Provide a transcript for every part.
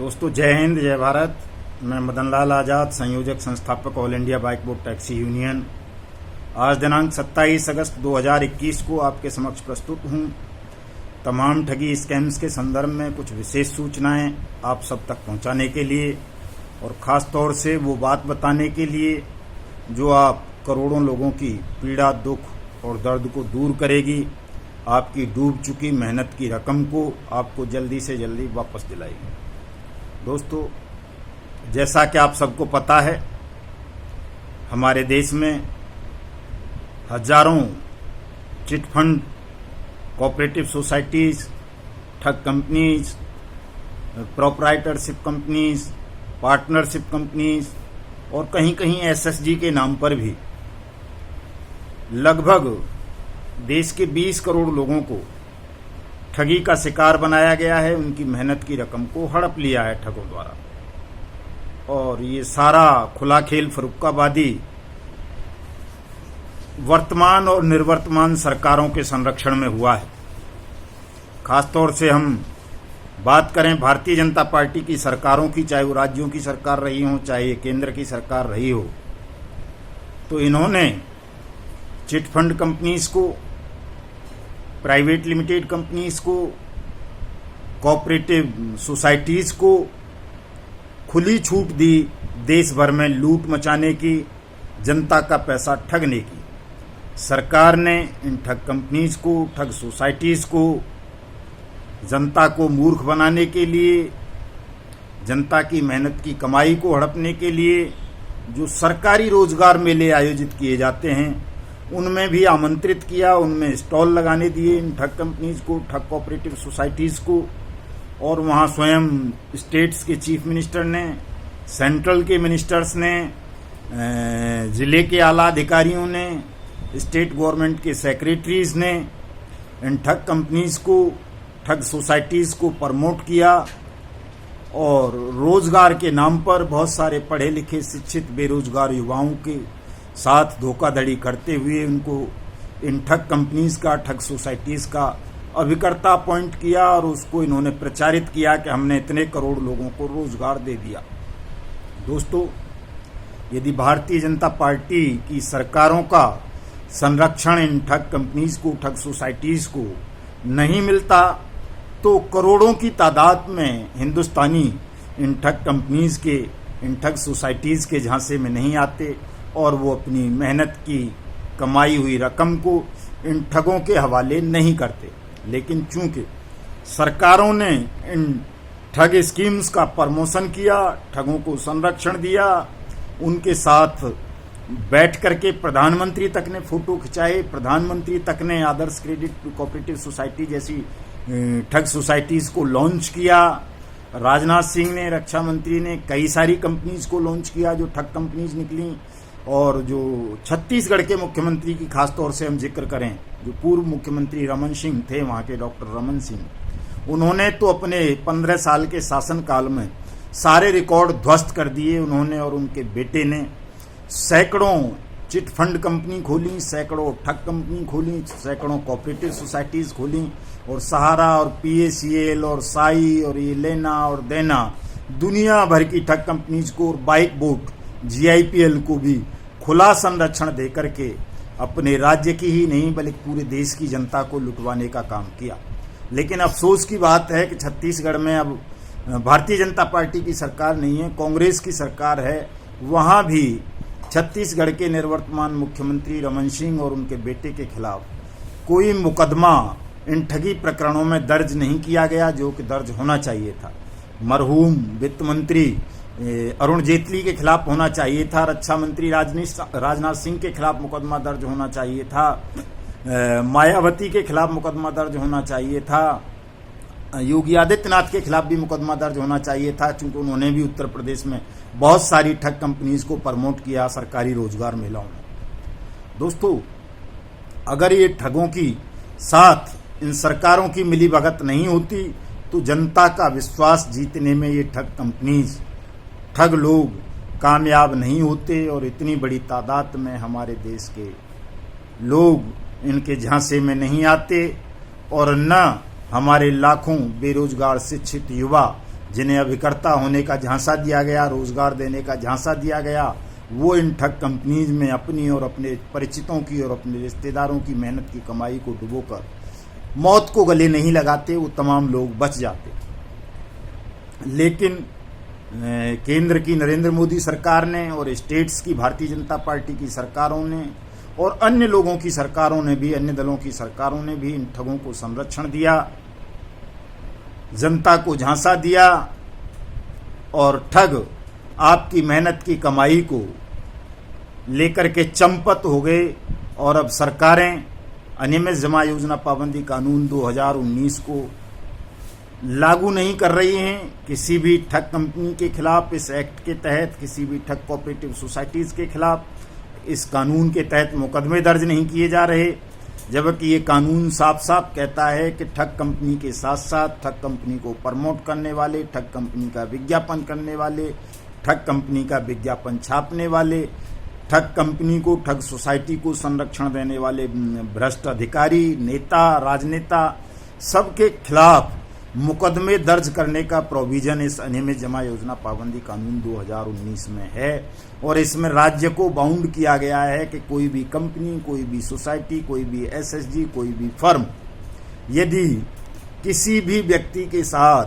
दोस्तों जय हिंद जय भारत। मैं मदन लाल आज़ाद, संयोजक संस्थापक all India bike board taxi union. आज दिनांक 27 अगस्त 2021 को आपके समक्ष प्रस्तुत हूँ। तमाम ठगी स्कैम्स के संदर्भ में कुछ विशेष सूचनाएं आप सब तक पहुंचाने के लिए और ख़ास तौर से वो बात बताने के लिए जो आप करोड़ों लोगों की पीड़ा, दुख और दर्द को दूर करेगी, आपकी डूब चुकी मेहनत की रकम को आपको जल्दी से जल्दी वापस दिलाएगी। दोस्तों, जैसा कि आप सबको पता है, हमारे देश में हजारों चिट फंड, कोऑपरेटिव सोसाइटीज, ठग companies, proprietorship companies, partnership companies और कहीं कहीं एसएसजी के नाम पर भी लगभग देश के 20 करोड़ लोगों को ठगी का शिकार बनाया गया है। उनकी मेहनत की रकम को हड़प लिया है ठगों द्वारा। और ये सारा खुला खेल फरुक्काबादी वर्तमान और निर्वर्तमान सरकारों के संरक्षण में हुआ है। खासतौर से हम बात करें भारतीय जनता पार्टी की सरकारों की, चाहे वो राज्यों की सरकार रही हो, चाहे ये केंद्र की सरकार रही हो, तो इन्होंने चिट फंड कंपनीज को, प्राइवेट लिमिटेड कंपनीज को, कोऑपरेटिव सोसाइटीज को खुली छूट दी देश भर में लूट मचाने की, जनता का पैसा ठगने की। सरकार ने इन ठग कंपनीज को, ठग सोसाइटीज को जनता को मूर्ख बनाने के लिए, जनता की मेहनत की कमाई को हड़पने के लिए जो सरकारी रोजगार मेले आयोजित किए जाते हैं उनमें भी आमंत्रित किया, उनमें स्टॉल लगाने दिए इन ठग कंपनीज को, ठग कोऑपरेटिव सोसाइटीज को। और वहाँ स्वयं स्टेट्स के चीफ मिनिस्टर ने, सेंट्रल के मिनिस्टर्स ने, जिले के आला अधिकारियों ने, स्टेट गवर्नमेंट के सेक्रेटरीज ने इन ठग कंपनीज को, ठग सोसाइटीज को प्रमोट किया और रोजगार के नाम पर बहुत सारे पढ़े लिखे शिक्षित बेरोजगार युवाओं के साथ धोखाधड़ी करते हुए उनको इन ठग कंपनीज का, ठग सोसाइटीज का अभिकर्ता अपॉइंट किया और उसको इन्होंने प्रचारित किया कि हमने इतने करोड़ लोगों को रोजगार दे दिया। दोस्तों, यदि भारतीय जनता पार्टी की सरकारों का संरक्षण इन ठग कंपनीज को, ठग सोसाइटीज को नहीं मिलता तो करोड़ों की तादाद में हिंदुस्तानी इन ठग कंपनीज के, इन ठग सोसाइटीज के झांसे में नहीं आते और वो अपनी मेहनत की कमाई हुई रकम को इन ठगों के हवाले नहीं करते। लेकिन चूंकि सरकारों ने इन ठग स्कीम्स का प्रमोशन किया, ठगों को संरक्षण दिया, उनके साथ बैठ करके प्रधानमंत्री तक ने फोटो खिंचाए, प्रधानमंत्री तक ने आदर्श क्रेडिट कोऑपरेटिव सोसाइटी जैसी ठग सोसाइटीज को लॉन्च किया। राजनाथ सिंह ने, रक्षा मंत्री ने कई सारी कंपनीज को लॉन्च किया जो ठग कंपनीज निकली। और जो छत्तीसगढ़ के मुख्यमंत्री की खास तौर से हम जिक्र करें, जो पूर्व मुख्यमंत्री रमन सिंह थे, वहां के डॉक्टर रमन सिंह, उन्होंने तो अपने 15 साल के शासनकाल में सारे रिकॉर्ड ध्वस्त कर दिए। उन्होंने और उनके बेटे ने सैकड़ों चिट फंड कंपनी खोली, सैकड़ों ठग कंपनी खोली, सैकड़ों कोऑपरेटिव सोसाइटीज खोली और सहारा और पीएसीएल और साई और ये लेना और देना, दुनिया भर की ठग कंपनीज को और बाइक बोर्ड जीआईपीएल को भी खुला संरक्षण देकर के अपने राज्य की ही नहीं बल्कि पूरे देश की जनता को लुटवाने का काम किया। लेकिन अफसोस की बात है कि छत्तीसगढ़ में अब भारतीय जनता पार्टी की सरकार नहीं है, कांग्रेस की सरकार है। वहां भी छत्तीसगढ़ के निर्वर्तमान मुख्यमंत्री रमन सिंह और उनके बेटे के खिलाफ कोई मुकदमा इन ठगी प्रकरणों में दर्ज नहीं किया गया जो कि दर्ज होना चाहिए था। मरहूम वित्त मंत्री अरुण जेटली के खिलाफ होना चाहिए था, रक्षा मंत्री राजनाथ सिंह के खिलाफ मुकदमा दर्ज होना चाहिए था, मायावती के खिलाफ मुकदमा दर्ज होना चाहिए था, योगी आदित्यनाथ के खिलाफ भी मुकदमा दर्ज होना चाहिए था, क्योंकि उन्होंने भी उत्तर प्रदेश में बहुत सारी ठग कंपनीज को प्रमोट किया सरकारी रोजगार मेलाओं में। दोस्तों, अगर ये ठगों की साथ इन सरकारों की मिलीभगत नहीं होती तो जनता का विश्वास जीतने में ये ठग कंपनीज, ठग लोग कामयाब नहीं होते और इतनी बड़ी तादाद में हमारे देश के लोग इनके झांसे में नहीं आते और न हमारे लाखों बेरोजगार शिक्षित युवा जिन्हें अभिकर्ता होने का झांसा दिया गया, रोजगार देने का झांसा दिया गया, वो इन ठग कंपनीज में अपनी और अपने परिचितों की और अपने रिश्तेदारों की मेहनत की कमाई को डुबोकर मौत को गले नहीं लगाते, वो तमाम लोग बच जाते। लेकिन केंद्र की नरेंद्र मोदी सरकार ने और स्टेट्स की भारतीय जनता पार्टी की सरकारों ने और अन्य लोगों की सरकारों ने भी, अन्य दलों की सरकारों ने भी इन ठगों को संरक्षण दिया, जनता को झांसा दिया और ठग आपकी मेहनत की कमाई को लेकर के चंपत हो गए। और अब सरकारें अनियमित जमा योजना पाबंदी कानून 2019 को लागू नहीं कर रही हैं। किसी भी ठग कंपनी के खिलाफ इस एक्ट के तहत, किसी भी ठग कोऑपरेटिव सोसाइटीज के खिलाफ इस कानून के तहत मुकदमे दर्ज नहीं किए जा रहे, जबकि ये कानून साफ साफ कहता है कि ठग कंपनी के साथ साथ ठग कंपनी को प्रमोट करने वाले, ठग कंपनी का विज्ञापन करने वाले, ठग कंपनी का विज्ञापन छापने वाले, ठग कंपनी को, ठग सोसाइटी को संरक्षण देने वाले भ्रष्ट अधिकारी, नेता, राजनेता, सबके खिलाफ मुकदमे दर्ज करने का प्रोविजन इस अनियमित जमा योजना पाबंदी कानून 2019 में है। और इसमें राज्य को बाउंड किया गया है कि कोई भी कंपनी, कोई भी सोसाइटी, कोई भी एसएचजी, कोई भी फर्म यदि किसी भी व्यक्ति के साथ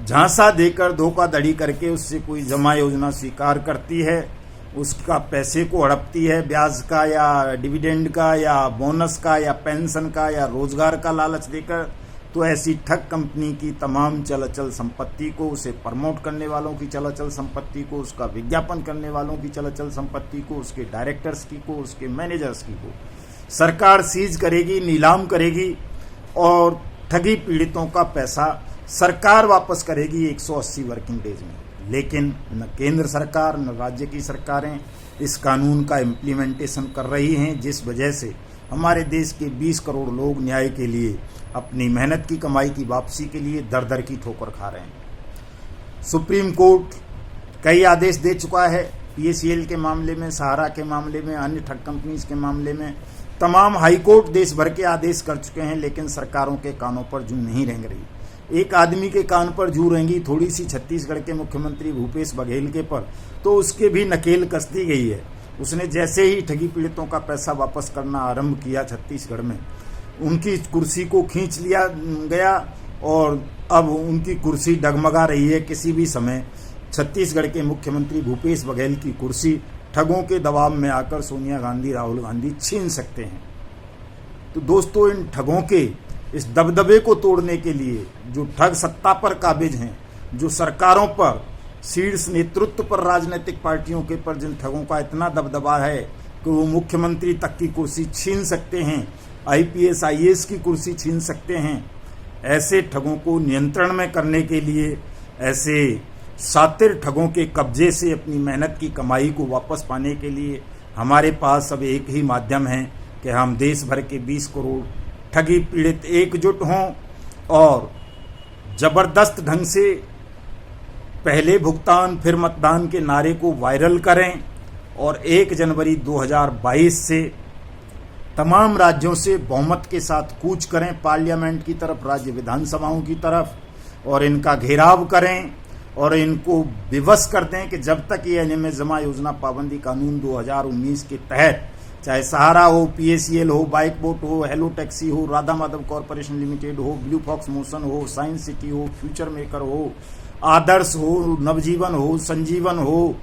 झांसा देकर, धोखाधड़ी करके उससे कोई जमा योजना स्वीकार करती है, उसका पैसे को हड़पती है, ब्याज का या डिविडेंड का या बोनस का या पेंशन का या रोजगार का लालच देकर, तो ऐसी ठग कंपनी की तमाम चल अचल संपत्ति को, उसे प्रमोट करने वालों की चल अचल संपत्ति को, उसका विज्ञापन करने वालों की चल अचल संपत्ति को, उसके डायरेक्टर्स की को, उसके मैनेजर्स की को सरकार सीज करेगी, नीलाम करेगी और ठगी पीड़ितों का पैसा सरकार वापस करेगी 180 वर्किंग डेज में। लेकिन न केंद्र सरकार न राज्य की सरकारें इस कानून का इम्प्लीमेंटेशन कर रही हैं, जिस वजह से हमारे देश के 20 करोड़ लोग न्याय के लिए, अपनी मेहनत की कमाई की वापसी के लिए दर दर की ठोकर खा रहे हैं। सुप्रीम कोर्ट कई आदेश दे चुका है, पीएसीएल के मामले में, सहारा के मामले में, अन्य ठग कंपनीज के मामले में तमाम हाई कोर्ट देश भर के आदेश कर चुके हैं, लेकिन सरकारों के कानों पर जू नहीं रेंग रही। एक आदमी के कान पर जू रेंगी थोड़ी सी छत्तीसगढ़ के मुख्यमंत्री भूपेश बघेल के पर, तो उसके भी नकेल कस दी गई है। उसने जैसे ही ठगी पीड़ितों का पैसा वापस करना आरंभ किया छत्तीसगढ़ में, उनकी कुर्सी को खींच लिया गया और अब उनकी कुर्सी डगमगा रही है। किसी भी समय छत्तीसगढ़ के मुख्यमंत्री भूपेश बघेल की कुर्सी ठगों के दबाव में आकर सोनिया गांधी, राहुल गांधी छीन सकते हैं। तो दोस्तों, इन ठगों के इस दबदबे को तोड़ने के लिए जो ठग सत्ता पर काबिज हैं, जो सरकारों पर, शीर्ष नेतृत्व पर, राजनीतिक पार्टियों के पर जिन ठगों का इतना दबदबा है कि वो मुख्यमंत्री तक की कुर्सी छीन सकते हैं, आईपीएस आईएएस की कुर्सी छीन सकते हैं, ऐसे ठगों को नियंत्रण में करने के लिए, ऐसे शातिर ठगों के कब्जे से अपनी मेहनत की कमाई को वापस पाने के लिए हमारे पास अब एक ही माध्यम है कि हम देश भर के 20 करोड़ ठगी पीड़ित एकजुट हों और जबरदस्त ढंग से पहले भुगतान फिर मतदान के नारे को वायरल करें और 1 जनवरी 2022 से तमाम राज्यों से बहुमत के साथ कूच करें पार्लियामेंट की तरफ, राज्य विधानसभाओं की तरफ, और इनका घेराव करें और इनको विवश कर दें कि जब तक ये अनियमित जमा योजना पाबंदी कानून 2019 के तहत, चाहे सहारा हो, पीएसीएल हो, बाइक बोट हो, हेलो टैक्सी हो, राधा माधव कॉरपोरेशन लिमिटेड हो, ब्लू फॉक्स मोशन हो, साइंस सिटी हो, फ्यूचर मेकर हो, आदर्श हो, नवजीवन हो, संजीवन हो,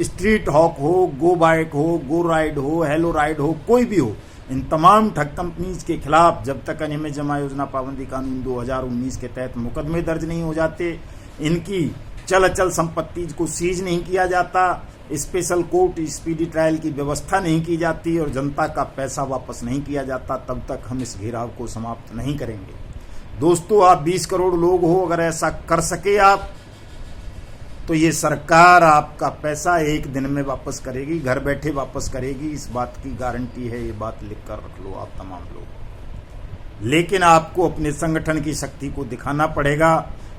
स्ट्रीट हॉक हो, गो बाइक हो, गो राइड हो, हेलो राइड हो, कोई भी हो, इन तमाम ठग कंपनीज के खिलाफ जब तक अनियमित जमा योजना पाबंदी कानून 2019 के तहत मुकदमे दर्ज नहीं हो जाते, इनकी चल अचल संपत्ति को सीज नहीं किया जाता, स्पेशल कोर्ट स्पीडी ट्रायल की व्यवस्था नहीं की जाती और जनता का पैसा वापस नहीं किया जाता, तब तक हम इस घेराव को समाप्त नहीं करेंगे। दोस्तों, आप 20 करोड़ लोग हो, अगर ऐसा कर सके आप, तो ये सरकार आपका पैसा एक दिन में वापस करेगी, घर बैठे वापस करेगी, इस बात की गारंटी है। ये बात लिख कर रख लो आप तमाम लोग। लेकिन आपको अपने संगठन की शक्ति को दिखाना पड़ेगा।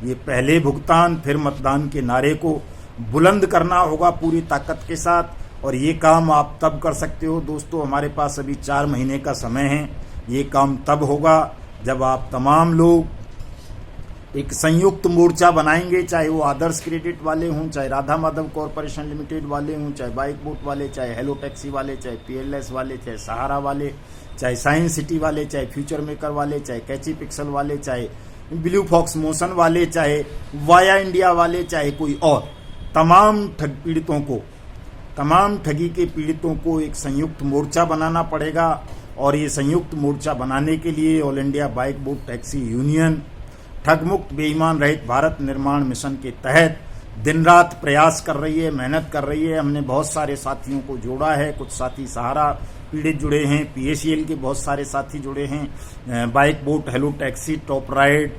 ये पहले भुगतान फिर मतदान के नारे को बुलंद करना होगा पूरी ताकत के साथ, और ये काम आप तब कर सकते हो दोस्तों, हमारे पास अभी 4 महीने का समय है। ये काम तब होगा जब आप तमाम लोग एक संयुक्त मोर्चा बनाएंगे, चाहे वो आदर्श क्रेडिट वाले हों, चाहे राधा माधव कॉरपोरेशन लिमिटेड वाले हों, चाहे बाइक बोट वाले, चाहे हेलो टैक्सी वाले, चाहे पीएलएस वाले, चाहे सहारा वाले, चाहे साइंस सिटी वाले, चाहे फ्यूचर मेकर वाले, चाहे कैची पिक्सल वाले, चाहे ब्लू फॉक्स मोशन वाले, चाहे वाया इंडिया वाले, चाहे कोई और, तमाम ठगी के पीड़ितों को एक संयुक्त मोर्चा बनाना पड़ेगा। और ये संयुक्त मोर्चा बनाने के लिए all India bike boat taxi union ठग मुक्त बेईमान रहित भारत निर्माण मिशन के तहत दिन रात प्रयास कर रही है, मेहनत कर रही है। हमने बहुत सारे साथियों को जोड़ा है, कुछ साथी सहारा पीड़ित जुड़े हैं, पीएसीएल के बहुत सारे साथी जुड़े हैं, bike boat, hello taxi, top ride,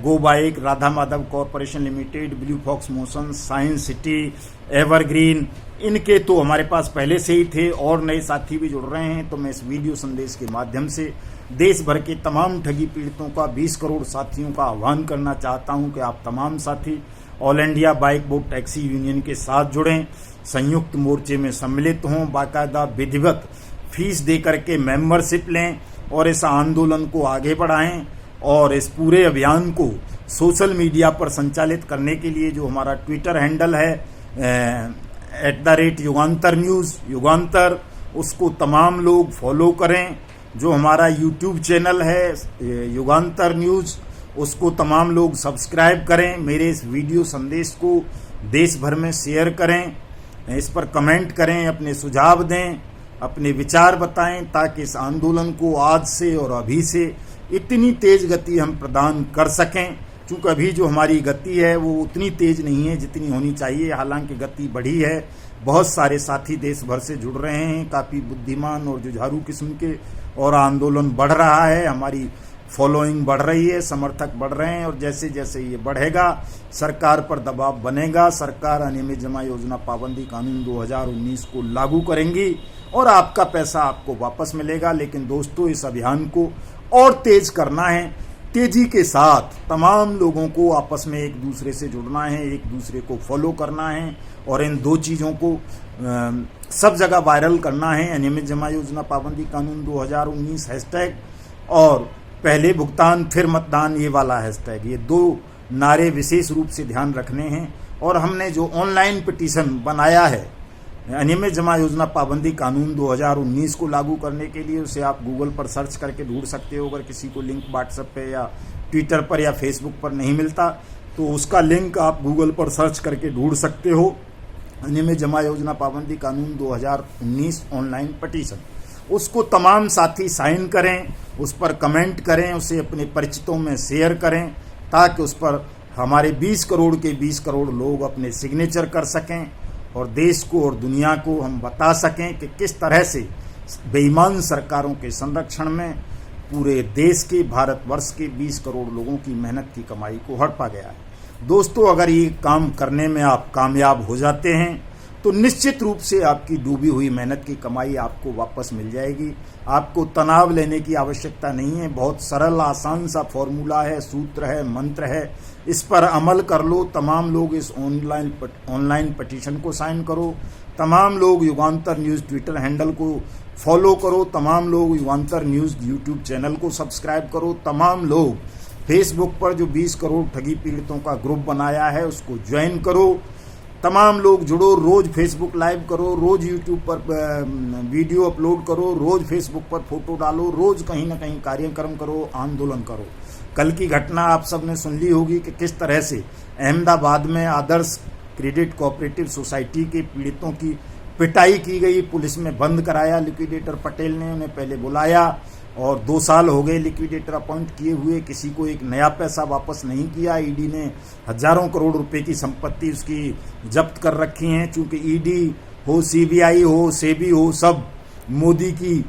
go bike, Radha Madhav corporation limited, blue fox motion, science city, evergreen, इनके तो हमारे पास पहले से ही थे और नए साथी भी जुड़ रहे हैं। तो मैं इस वीडियो संदेश के माध्यम से देश भर के तमाम ठगी पीड़ितों का 20 करोड़ साथियों का आह्वान करना चाहता हूं कि आप तमाम साथी all India bike boat taxi union के साथ जुड़ें, संयुक्त मोर्चे में सम्मिलित हों, बाकायदा विधिवत फीस दे करके मेंबरशिप लें और इस आंदोलन को आगे बढ़ाएं। और इस पूरे अभियान को सोशल मीडिया पर संचालित करने के लिए जो हमारा ट्विटर हैंडल है @युगांतर न्यूज़, युगांतर, उसको तमाम लोग फॉलो करें। जो हमारा यूट्यूब चैनल है युगांतर न्यूज़, उसको तमाम लोग सब्सक्राइब करें। मेरे इस वीडियो संदेश को देश भर में शेयर करें, इस पर कमेंट करें, अपने सुझाव दें, अपने विचार बताएं, ताकि इस आंदोलन को आज से और अभी से इतनी तेज गति हम प्रदान कर सकें। क्योंकि अभी जो हमारी गति है वो उतनी तेज नहीं है जितनी होनी चाहिए, हालांकि गति बढ़ी है। बहुत सारे साथी देश भर से जुड़ रहे हैं, काफ़ी बुद्धिमान और जुझारू किस्म के, और आंदोलन बढ़ रहा है, हमारी फॉलोइंग बढ़ रही है, समर्थक बढ़ रहे हैं। और जैसे जैसे ये बढ़ेगा सरकार पर दबाव बनेगा, सरकार अनियमित जमा योजना पाबंदी कानून 2019 को लागू करेंगी और आपका पैसा आपको वापस मिलेगा। लेकिन दोस्तों, इस अभियान को और तेज करना है, तेजी के साथ तमाम लोगों को आपस में एक दूसरे से जुड़ना है, एक दूसरे को फॉलो करना है और इन दो चीज़ों को सब जगह वायरल करना है। अनियमित जमा योजना पाबंदी कानून 2019 हैशटैग और पहले भुगतान फिर मतदान, ये वाला हैशटैग, ये दो नारे विशेष रूप से ध्यान रखने हैं। और हमने जो ऑनलाइन पिटीशन बनाया है अनियमित जमा योजना पाबंदी कानून 2019 को लागू करने के लिए, उसे आप गूगल पर सर्च करके ढूंढ सकते हो। अगर किसी को लिंक व्हाट्सएप पे या ट्विटर पर या फेसबुक पर नहीं मिलता तो उसका लिंक आप गूगल पर सर्च करके ढूंढ सकते हो। अनियमित जमा योजना पाबंदी कानून 2019 ऑनलाइन पिटीशन, उसको तमाम साथी साइन करें, उस पर कमेंट करें, उसे अपने परिचितों में शेयर करें, ताकि उस पर हमारे 20 करोड़ के 20 करोड़ लोग अपने सिग्नेचर कर सकें और देश को और दुनिया को हम बता सकें कि किस तरह से बेईमान सरकारों के संरक्षण में पूरे देश के, भारतवर्ष के 20 करोड़ लोगों की मेहनत की कमाई को हड़पा गया है। दोस्तों, अगर ये काम करने में आप कामयाब हो जाते हैं तो निश्चित रूप से आपकी डूबी हुई मेहनत की कमाई आपको वापस मिल जाएगी। आपको तनाव लेने की आवश्यकता नहीं है, बहुत सरल आसान सा फॉर्मूला है, सूत्र है, मंत्र है, इस पर अमल कर लो। तमाम लोग इस ऑनलाइन पिटीशन को साइन करो, तमाम लोग युगांतर न्यूज़ ट्विटर हैंडल को फॉलो करो, तमाम लोग युगांतर न्यूज़ यूट्यूब चैनल को सब्सक्राइब करो, तमाम लोग फेसबुक पर जो 20 करोड़ ठगी पीड़ितों का ग्रुप बनाया है उसको ज्वाइन करो, तमाम लोग जुड़ो, रोज फेसबुक लाइव करो, रोज यूट्यूब पर वीडियो अपलोड करो, रोज फेसबुक पर फोटो डालो, रोज कहीं ना कहीं कार्यक्रम करो, आंदोलन करो। कल की घटना आप सबने सुन ली होगी कि किस तरह से अहमदाबाद में आदर्श क्रेडिट कोऑपरेटिव सोसाइटी के पीड़ितों की पिटाई की गई, पुलिस में बंद कराया। लिक्विडेटर पटेल ने उन्हें पहले बुलाया और 2 साल हो गए लिक्विडेटर अपॉइंट किए हुए, किसी को एक नया पैसा वापस नहीं किया। ईडी ने हजारों करोड़ रुपए की संपत्ति उसकी जब्त कर रखी है। चूंकि ईडी हो, सीबीआई हो, सेबी हो, सब मोदी की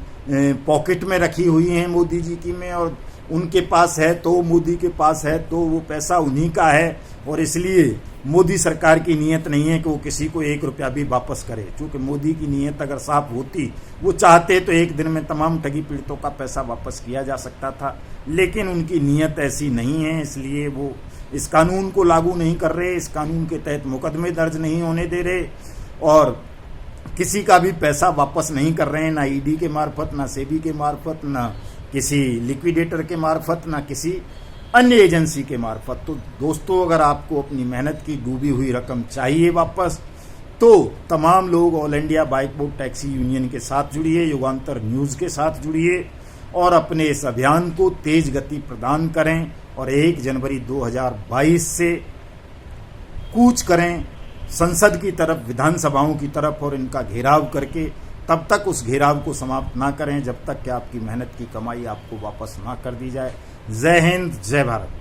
पॉकेट में रखी हुई हैं, मोदी जी की में, और उनके पास है तो मोदी के पास है तो वो पैसा उन्हीं का है। और इसलिए मोदी सरकार की नीयत नहीं है कि वो किसी को 1 रुपया भी वापस करे। क्योंकि मोदी की नीयत अगर साफ होती, वो चाहते तो एक दिन में तमाम ठगी पीड़ितों का पैसा वापस किया जा सकता था, लेकिन उनकी नीयत ऐसी नहीं है। इसलिए वो इस कानून को लागू नहीं कर रहे, इस कानून के तहत मुकदमे दर्ज नहीं होने दे रहे और किसी का भी पैसा वापस नहीं कर रहे हैं, ना ईडी के मार्फत, ना सेबी के मार्फत, ना किसी लिक्विडेटर के मार्फत, ना किसी अन्य एजेंसी के मार्फत। तो दोस्तों, अगर आपको अपनी मेहनत की डूबी हुई रकम चाहिए वापस, तो तमाम लोग all India bike boat taxi union के साथ जुड़िए, युगांतर न्यूज के साथ जुड़िए और अपने इस अभियान को तेज गति प्रदान करें और 1 जनवरी 2022 से कूच करें संसद की तरफ, विधानसभाओं की तरफ और इनका घेराव करके तब तक उस घेराव को समाप्त ना करें जब तक कि आपकी मेहनत की कमाई आपको वापस ना कर दी जाए। जय हिंद, जय भारत।